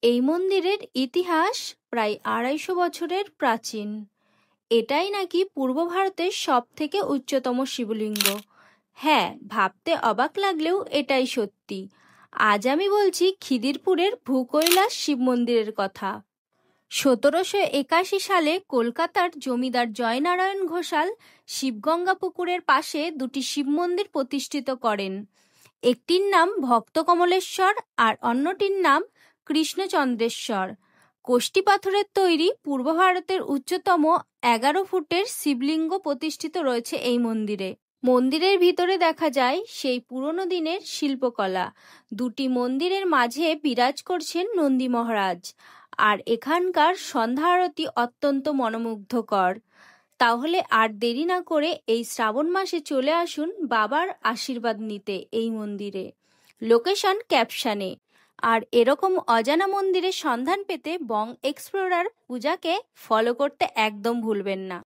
এই মন্দিরের ইতিহাস প্রায় ২৫০ বছরের প্রাচীন। এটাই নাকি পূর্ব ভারতের সবথেকে উচ্চতম শিবলিঙ্গ। হ্যাঁ, ভাবতে অবাক লাগলেও এটাই সত্যি। আজ আমি বলছি খিদিরপুরের ভূকৈলাস শিব মন্দিরের কথা। ১৭৮১ সালে কলকাতার জমিদার জয়নারায়ণ ঘোষাল শিবগঙ্গা পুকুরের পাশে দুটি শিব মন্দির প্রতিষ্ঠিত করেন। একটির নাম ভক্ত কমলেশ্বর আর অন্যটির নাম কৃষ্ণচন্দ্রেশ্বর। কোষ্টি পাথরের তৈরি পূর্ব ভারতের উচ্চতম ১১ ফুটের শিবলিঙ্গ প্রতিষ্ঠিত রয়েছে এই মন্দিরে। মন্দিরের ভিতরে দেখা যায় সেই পুরনো দিনের শিল্পকলা। দুটি মন্দিরের মাঝে বিরাজ করছেন নন্দী মহারাজ, আর এখানকার সন্ধ্যা আরতি অত্যন্ত মনোমুগ্ধকর। তাহলে আর দেরি না করে এই শ্রাবণ মাসে চলে আসুন বাবার আশীর্বাদ নিতে এই মন্দিরে। লোকেশন ক্যাপশনে। আর এরকম অজানা মন্দিরের সন্ধান পেতে বং এক্সপ্লোরার পূজাকে ফলো করতে একদম ভুলবেন না।